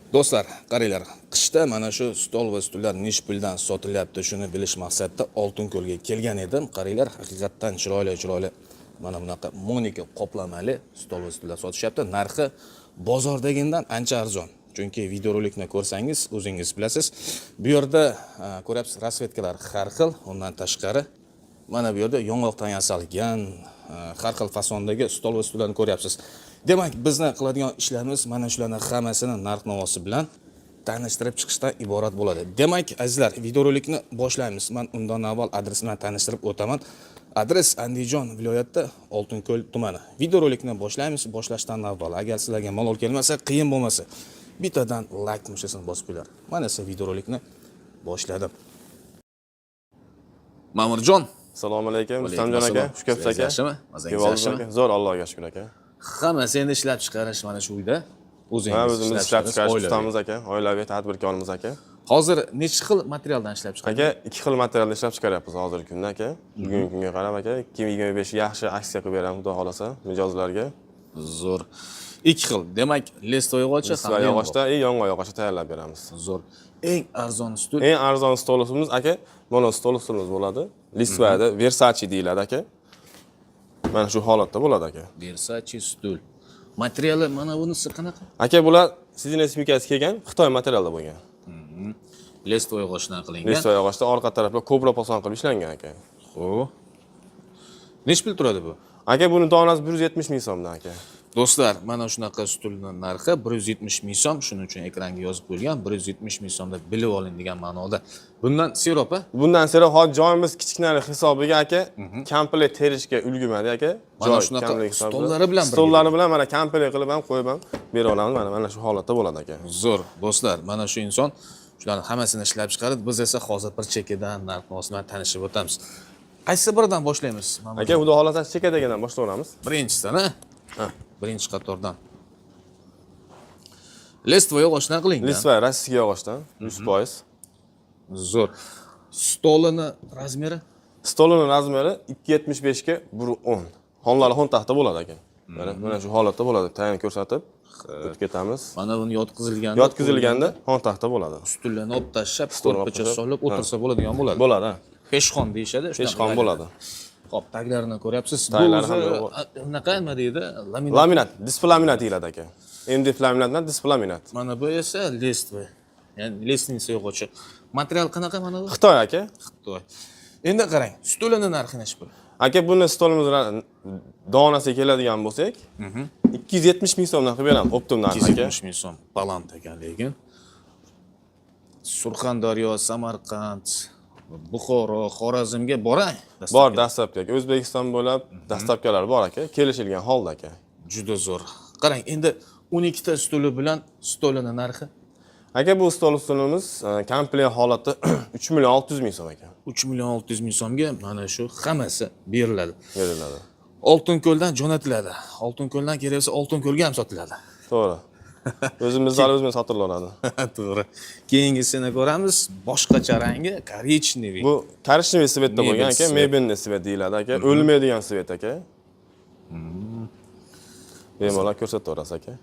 Do'stlar, qaranglar, qishda mana shu stol va stullar nech puldan sotilyapti, shuni bilish maqsadida Oltinko'lga kelgan edim. Qaranglar, haqiqatan chiroyli mana bunaqa Monika qoplamali stol va stullar sotishyapti. Narxi bozordagidan ancha arzon. Chunki videorolikni ko'rsangiz, o'zingiz bilasiz. Bu yerda ko'ryapsiz, rasvetkalar har xil, undan tashqari mana bu yerda yong'oqdan yasalgan har xil fasondagi stol va stullarni ko'ryapsiz. Demak, bizni qiladigan ishlarimiz mana shularning hammasini narx-navosi bilan tanishtirib chiqishdan iborat bo'ladi. Demak, azizlar, videorolikni boshlaymiz. Men undan avval adres bilan tanishtirib o'taman. Adres Andijon viloyatida Oltinko'l tumani. Videorolikni boshlaymiz. Boshlashdan avval agar sizlarga malol kelmasa, qiyin bo'lmasa, bittadan like tugmachasini bosib qo'yinglar. Mana esa videorolikni boshladim. Ma'murjon, Assalomu alaykum, Rustamjon aka, xush kelibsiz aka. Yaxshimi? Mazangiz yaxshimi? Zo'r, Allohga shukr aka. Hammasi endi ishlab chiqarish mana shu uyda. O'zimiz ishlab chiqarish ustamiz aka, oilaviy tadbirkorimiz aka. Hozir necha xil materialdan ishlab chiqarasiz? Aka, 2 xil materialdan ishlab chiqaryapmiz hozirgi kunda aka. Bugungi kunga qarab aka, 2025 yaxshi aksiya qilib beramiz, xudo xolasa, mijozlarga. Zo'r. 2 xil. Demak, listoy yog'ochi va yog'ochda, yong'oq yog'ochi tayyorlab beramiz. Zo'r. Eng arzon stul. Eng arzon stolimiz aka, mana stolimiz bo'ladi. Listvada Versace deyiladi aka. Mana shu holatda bo'ladi aka. Versace stul. Materiali mana bunisi qanaqa? Aka, bular sidina smikasi kelgan, Xitoy materialda bo'lgan. Listoy yog'ochdan qilingan. Listoy yog'ochda orqa taraflar kobra poson qilib ishlangan aka. Xo'p. Nech pul turadi bu? Aka, buni donasi 170 ming so'mdan aka. Do'stlar, mana shunaqa stulning narxi 170 ming so'm, shuning uchun ekranga yozib qo'yilgan 170 ming so'mda bilib oling degan ma'noda. Bundan sirop a? Bundan sira hozir joyimiz kichkinalik hisobiga aka, komplet terishga ulgurmadi aka. Mana shunaqa stollari bilan stollari bilan mana komplet qilib ham qo'yib ham bera olamiz. Mana shu holatda bo'ladi aka. Zo'r, do'stlar, mana shu inson shularning hammasini ishlab chiqaradi. Biz esa hozir bir chekkadan narx-navosi bilan tanishib o'tamiz. Qaysi biridan boshlaymiz? Aka, xudo xolasa chekkadagidan boshlaymiz. Birinchisidan, ha? Birinchi qatordan. Listoy yog'ochdan qilingan. Listoy rossiya yog'ochdan 100%. Zo'r. Stolini razmeri? Stolini razmeri 275 ga 110. Xonlar xon taxta bo'ladi aka. Mana shu holatda bo'ladi. Tayin ko'rsatib o'tib ketamiz. Mana buni yotqizilganda xon taxta bo'ladi. Ustunlarni olib tashlab, ko'rpacha solib o'tirsa bo'ladigan bo'ladi. Bo'ladi. Peshxon deyshadi, peshxon bo'ladi. Xo'p, taglarini ko'ryapsiz. Taglari ham unaqa nima deydi? Laminat, displaminat deyiladi aka. MDF laminat bilan displaminat. Mana bu esa listoy. Ya'ni lestnitsa yog'ochi. Material qanaqa mana bu? Xitoy aka. Xitoy. Endi qarang, stulini narxi necha pul? Aka, buni stolimiz donasiga keladigan bo'lsak, 270 ming so'mdan qilib beramiz, optim narxi aka. 270 ming so'm baland ekan lekin. Surxondaryo, Samarqand, Buxoro, Xorazmga boray. Bor dastlabki. O'zbekiston bo'lib dastlabkilar bor aka, kelishilgan holda aka. Juda zo'r. Qarang, endi 12 ta stuli bilan stolini narxi. Aka, bu stolimiz komplet holatda 3 million 600 ming so'm ekan. 3 million 600 ming so'mga mana shu hammasi beriladi. Beriladi. Oltinko'ldan jo'natiladi. Oltinko'ldan kelsa Oltinko'lga ham sotiladi. To'g'ri. O'zimizdan o'zimiz sotiriladi. To'g'ri. Keyingisini ko'ramiz. Boshqacha rangi korичневый. Bu korичневый svetda bo'lgan aka, mebelni svet deyiladi aka. O'lmaydigan svet aka. Bemalol ko'rsataverasiz aka.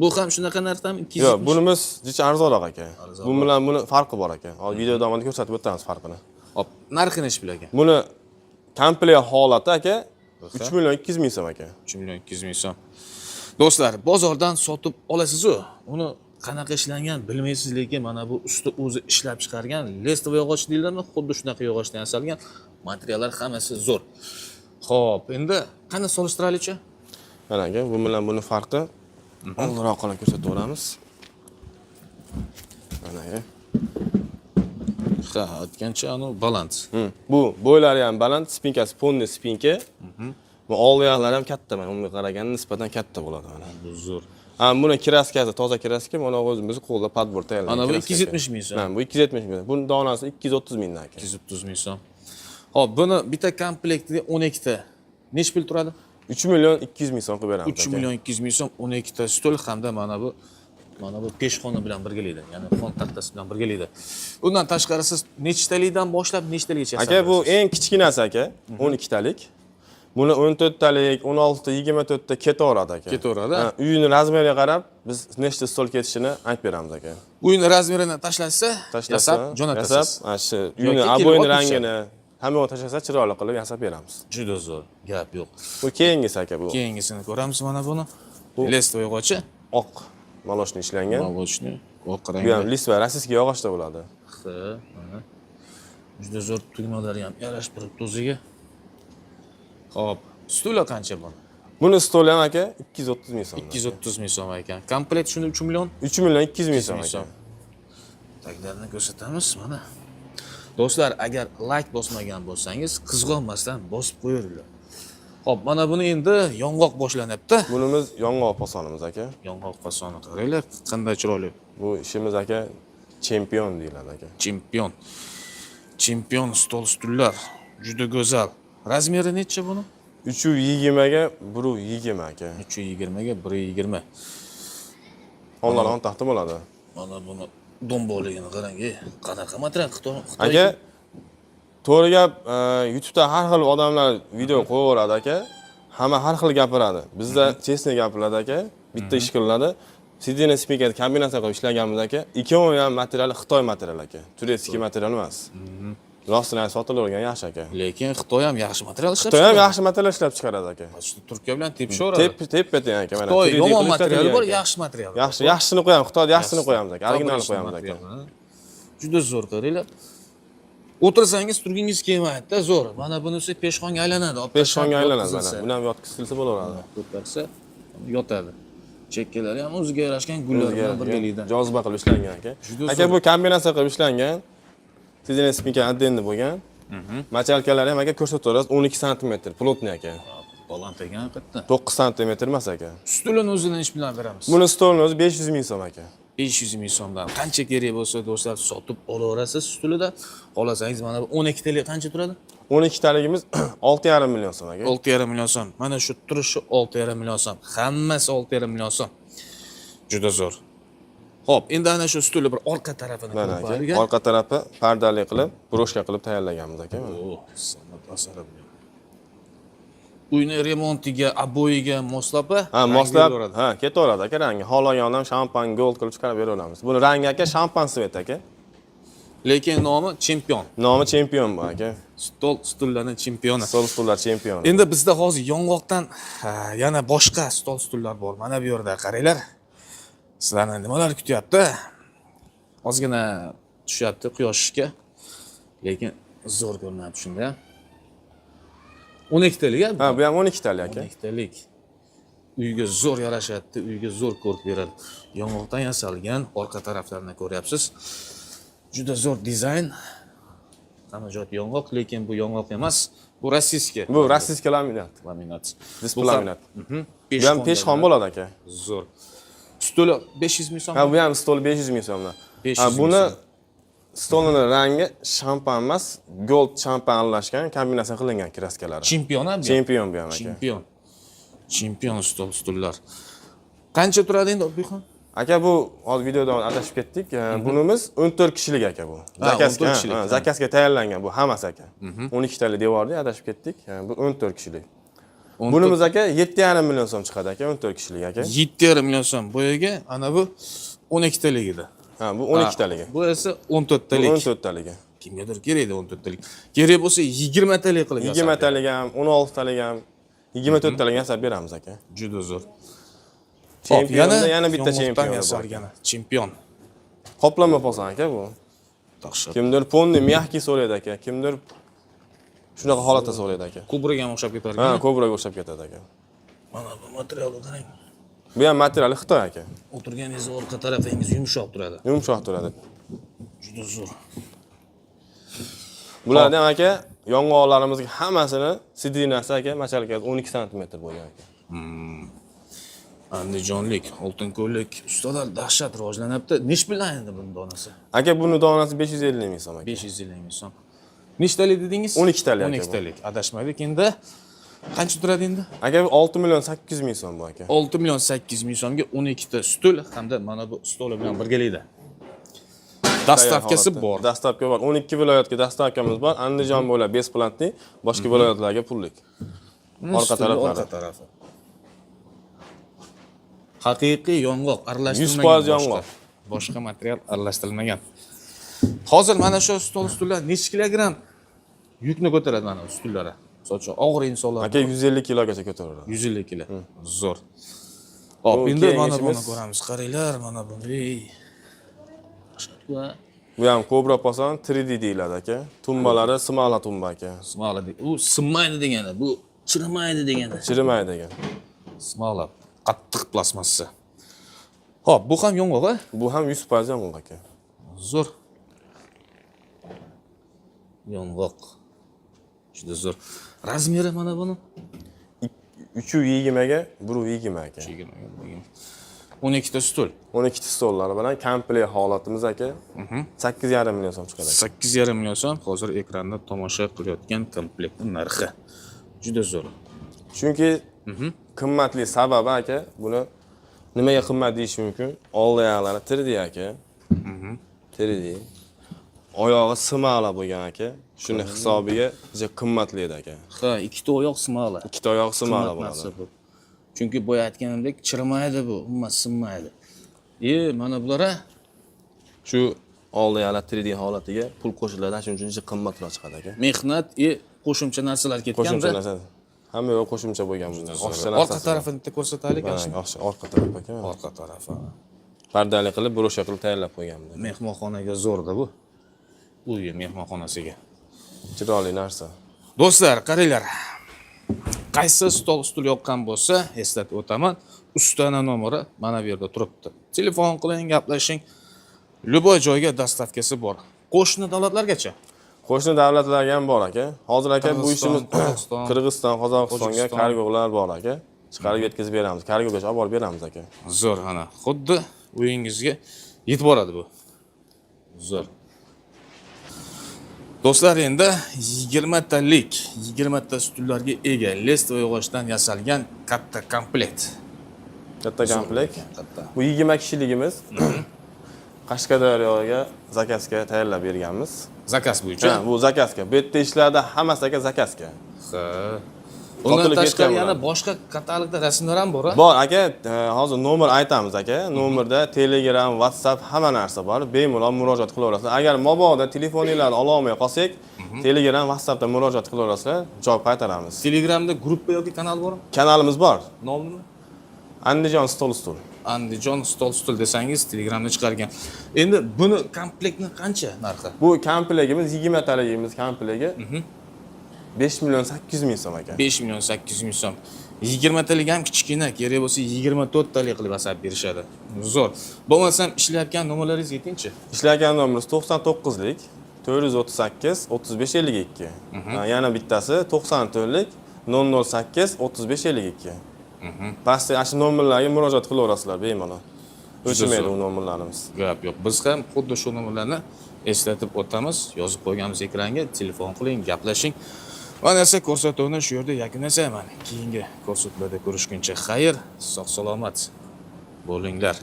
Bu ham shunaqa narxdami? 200. Yo'q, bunimiz jicha arzonroq aka. Bu bilan buni farqi bor aka. Hozir video davomida ko'rsatib o'tamiz farqini. Hop, narxi necha pul ekan? Buni komplet holati aka 3 million 200 ming so'm aka. 3 million 200 ming so'm. Do'stlar, bozordan sotib olasiz-ku. Uni qanaqa ishlangan bilmaysiz, lekin mana bu usti o'zi ishlab chiqargan listoy yog'och deyiladi, xuddi shunaqa yog'ochdan yasalgan materiallar hammasi zo'r. Xo'p, endi qani solishtiraylikchi? Mana aka, bu bilan buni farqi oldinroq qilib ko'rsataveramiz. Mana aka. Ha, aytgancha anu baland. Bu bo'ylari ham baland, spinkasi ponni spinka. Bu oyoqlari ham katta, mana unga qaraganda nisbatan katta bo'ladi mana. Bu zo'r. Ha, buni kraskasi toza kraska, mana o'zimiz qo'lda podbor tayyorlagan. Mana bu 270 ming so'm. Mana bu 270 ming. Buni donasi 230 mingdan aka. 230 ming so'm. Hop, buni bitta komplektida 12 ta nech pul turadi? 3 million 200 ming so'm qilib beramiz. 3 million 200 ming so'm 12 ta stul hamda mana bu peshxona bilan birgalikda, ya'ni xon taxtasi bilan birgalikda. Undan tashqari siz nechtalikdan boshlab nechtalikgacha aka, bu eng kichkinasi aka, 12 talik. Buni 14 talik, 16 ta, 24 ta ketaveradi aka. Ketaveradi? Ha, uyini razmeriga qarab biz nechta stol ketishini aytib beramiz aka. Uyni razmerini tashlasa, yasab jo'natasiz. Yasab, mana shu uyni Yoki aboyni kelib olib rangini hamma tashlasa chiroyli qilib yasab beramiz. Juda zo'r, gap yo'q. Bu keyingisi aka bu. Keyingisini ko'ramiz mana buni. List yog'ochi, Oq maloshni ishlangan. yog'ochni oq Bu rangda. ham lis va rossiyskiy yog'ochda bo'ladi. Mana. Juda zo'r tugmalari ham yarashib turibdi o'ziga. Xo'p, stuli qancha bu? Buni stoli ham aka 230 ming so'm. 230 ming so'm ekan. Komplekt shuni 3 million. 3 million 200 ming so'm aka. Taglarini ko'rsatamiz mana. Do'stlar, agar like bosmagan bo'lsangiz, qizg'onmasdan bosib qo'yinglar. Xo'p, mana buni endi yong'oq boshlanyapti. Bunimiz yong'oq posonimiz aka. Yong'oq fasoni qaranglar, qanday chiroyli. Bu ishimiz aka chempion deyiladi aka. Chempion. Chempion stullar. Juda go'zal. Razmeri necha buni? 320 ga 120 aka. 320 ga 120. Onlar on taxta bo'ladi. Mana buni domboligini qarang, qanaqa material Xitoy. Aka to'g'ri gap, YouTube'da har xil odamlar video qo'yaveradi aka. Hamma har xil gapiradi. Bizda chestni gapiriladi aka. Bitta ish qilinadi. CD-ni speaker kombinatsiya qilib ishlaganmiz aka. Ikkovi ham materiali Xitoy materiali aka. Turetskiy material emas. Rostini sotilavergan yaxshi aka. Lekin Xitoy ham yaxshi material ishlab Xitoy ham yaxshi material ishlab chiqaradi aka. Turkiya bilan tepishaveradi. Tep-tep aka mana. Xitoy 3D yomon qilib materiali bor, ishlatilgan aka. yaxshi material. Yaxshini qo'yamiz. Xitoyda yaxshisini qo'yamiz aka. Originalni qo'yamiz aka. Juda zo'r qaranglar. O'tirsangiz turgingiz kelmaydi-da, zo'r. Mana bunisi peshxonga aylanadi. Peshxonga aylanadi mana. Buni ham yotqizilsa bo'laveradi. Ko'tarsa yotadi. Chekkalari ham o'ziga yarashgan gullar bilan birgalikda. Joziba qilib ishlangan aka. Aka bu kombinatsiya qilib ishlangan. Sizning speaker addenni bo'lgan. Machalkalari ham aka ko'rsataverasiz 12 sm plotniy aka. Baland ekan haqiqatdan. 9 sm emas aka. Stulini o'zini ish bilan beramiz. Buni stolni o'zi 500 ming so'm aka. 500 ming so'mdan qancha kerak bo'lsa do'stlar sotib olaverasiz stulida. Xohlasangiz mana bu 12 talik qancha turadi? 12 taligimiz 6,5 million so'm aka. 6,5 million so'm. Mana shu turishi 6,5 million so'm. Hammasi 6,5 million so'm. Juda zo'r. Xo'p, endi ana shu stulni bir orqa tarafini Mana ko'rib aka. qo'ydik. Orqa tarafi pardali qilib, broshka qilib tayyorlaganmiz aka. San'at asari bu. Uyni remontiga, aboyiga moslab, Ha, moslab, ha, ketaveradi aka rangi. Xohlagan odam shampan, gold qilib chiqarib beraveramiz. Buni rangi aka shampan svet aka. Lekin nomi chempion. Nomi chempion bu aka. Stullarning chempioni. Stollar chempioni. Endi bizda hozir yong'oqdan yana boshqa stullar bor. Mana bu yerda qaranglar. Sizlarni nimalar kutyapti? Ozgina tushyapti quyoshga. Lekin zo'r ko'rinadi shunda. 12 talik Ha, bu ham 12 talik aka. 12 talik. Uyga zo'r yarashadi, uyga zo'r ko'rk beradi. Yong'oqdan yasalgan orqa taraflarini ko'ryapsiz. Juda zo'r dizayn. Hamajot yong'oq, lekin bu yong'oq emas, bu rossiyskiy. Bu rossiyskiy laminat. Laminat. Laminat. Bu ham peshxon bo'ladi aka. Zo'r. Stuli 500 ming so'm. Ha, bu ham stol 500 ming so'mdan. 500 Ha, ming buni so'm. stolning rangi shampan emas, gold shampan aralashgan kombinatsiya qilingan kraskalari. Chempion ham. Chempion bu ham aka. Chempion. Chempion stullar. Qancha turadi endi Obihon? Aka bu hozir videoda adashib ketdik. Bunimiz 14 kishilik aka bu. Zakazga, 14 kishilik. zakazga tayyorlangan bu hammasi aka. 12 tali devorda adashib ketdik. Bu 14 kishilik. Bunimiz aka 7,5 million so'm chiqadi aka 14 kishilik aka. 7,5 million so'm. Boyaga ana bu 12 talik edi. Ha, bu 12 taligi. Bu esa 14 talik. 14 taligi. Kimgadir kerak edi 14 talik. Kerak bo'lsa 20 talik qilib 20 talik ham, 16 talik ham, 24 talik yasab beramiz aka. Juda zo'r. Chempionda yana bitta chempion yasalgan. Chempion. Qoplama poson aka bu. Dahshat. Kimdir ponni miyahki so'raydi aka, kimdir shunaqa holatda so'raydi aka. Kubriga ham o'xshab ketar Ha, ekan. ko'proq o'xshab ketadi aka. Mana bu materialni qarang. Bu ham materiali Xitoy aka. O'tirganingiz orqa tarafingiz yumshoq turadi. Yumshoq turadi. Juda zo'r. Bularni ham aka yong'oqlarimizga hammasini sidinasi aka machalkasi 12 sm bo'lgan aka. Andijonlik, Oltinko'llik ustalar dahshat rivojlanyapti. Nech bilan endi buni donasi? Aka buni donasi 550 ming so'm aka. 550 ming so'm. Nechtalik dedingiz? 12 talik aka. 12 talik. Adashmadik. Endi qancha turadi endi? Aka 6 million 800 ming so'm bu aka. 6 million 800 ming so'mga 12 ta stul hamda mana bu stol bilan birgalikda. Dastavkasi bor. Dastavka bor. 12 viloyatga dastavkamiz bor. Andijon bo'ylab besplatniy, boshqa viloyatlarga pullik. orqa taraflari. Orqa tarafi. Haqiqiy yong'oq aralashtirilmagan. 100% yong'oq. Boshqa material aralashtirilmagan. Hozir mana shu stullar necha kilogramm yukni ko'taradi mana stullar. Masalan, og'ir insonlar Aka 150 kilogacha ko'taradi. 150 kilo. Zo'r. Hop, endi keyingi mana buni ishimiz- ko'ramiz. Qaranglar, mana buni. Bu ham Cobra Pasan 3D deyiladi aka. Tumbalari simala tumba aka. Smola. U sinmaydi degani, bu chirimaydi degani. Chirimaydi degan. Smola. Qattiq plastmassa. Hop, bu ham yong'oq, a? Bu ham 100% yong'oq aka. Zo'r. Yong'oq. Juda zo'r. Razmeri mana buni 320 ga 120 aka. 12 ta stul. 12 stollari bilan komplekt holatimiz aka. 8,5 million so'm chiqadi. 8,5 million so'm hozir ekranda tomosha qilayotgan komplektning narxi. Juda zo'r. Chunki qimmatli sababi aka, buni nimaga qimmat deyish mumkin? Old oyoqlari 3D aka. 3D. Oyog'i simala bo'lgan aka. Shuni hisobiga juda qimmatli edi aka. Ha, ikkita oyoq smola. Ikkita oyoq simala bo'ladi. Chunki boya aytganimdek chirimaydi bu, umuman sinmaydi. Mana bular Shu old oyoqlar 3D holatiga pul qo'shiladi, shuning uchun juda qimmatroq chiqadi aka. mehnat, qo'shimcha narsalar Qo'shimcha ketganda. narsa. Hamma yo'q qo'shimcha bo'lgan bunda. Orqa tarafini bitta ko'rsataylik ashna. Orqa taraf aka. Orqa tarafi. Pardali qilib, brosha qilib tayyorlab qo'yganmiz. Mehmonxonaga zo'rda bu. Uy mehmonxonasiga. Chiroyli narsa. Do'stlar, qaranglar. Qaysi stol ustul yoqqan bo'lsa, eslatib o'taman. Ustana nomeri mana bu yerda turibdi. Telefon qiling, gaplashing. Любой joyga dastavkasi bor. Qo'shni davlatlargacha. Qo'shni davlatlarga ham bor aka. Hozir aka bu ishimiz Qozog'iston, Qirg'iziston, Qozog'istonga Tojikiston. kargolar bor aka. Chiqarib yetkazib beramiz. Kargogacha olib borib beramiz aka. Zo'r ana. Xuddi uyingizga yetib boradi bu. Zo'r. Do'stlar, endi 20 talik, 20 ta stullarga ega lest va yog'ochdan yasalgan katta komplekt. Katta komplekt. Katta. Bu 20 kishiligimiz Qashqadaryoga zakazga tayyorlab berganmiz. Zakaz bo'yicha. Ha, bu zakazga. Bu yerda ishlarda hammasi aka zakazga. Ha. Undan Sotilib tashqari ketgan yana bo'ladi. boshqa katalogda rasmlar ham bor, a? Bor aka, hozir nomer aytamiz aka. Nomerda Telegram, WhatsApp hamma narsa bor. Bemalol murojaat qilaverasizlar. Agar mabodo telefoninglarni ola olmay qolsak, Telegram, WhatsAppda murojaat qilaverasizlar, javob qaytaramiz. Telegramda gruppa yoki kanal bormi? Kanalimiz bor. Nomimi? Andijon stol ustul. Andijon stol stul desangiz Telegramda chiqargan. Endi buni komplektni qancha narxi? Bu komplegimiz 20 taligimiz komplegi 5 million 800 ming so'm aka. 5 million 800 ming so'm. 20 talik ham kichkina, kerak bo'lsa 24 talik qilib asab berishadi. Zo'r. Bo'lmasam ishlayotgan nomerlaringiz aytingchi. Ishlayotgan nomerimiz 99lik 438 35 52. Yana bittasi 94lik 008 35 52. Pastda ana shu nomerlarga murojaat qilaverasizlar bemalol. O'chmaydi u nomerlarimiz. Gap yo'q. Biz ham xuddi shu nomerlarni eslatib o'tamiz. Yozib qo'yganmiz ekranga, telefon qiling, gaplashing. Mana esa ko'rsatuvni shu yerda yakunlayman. Keyingi ko'rsatuvlarda ko'rishguncha xayr, sog' salomat bo'linglar.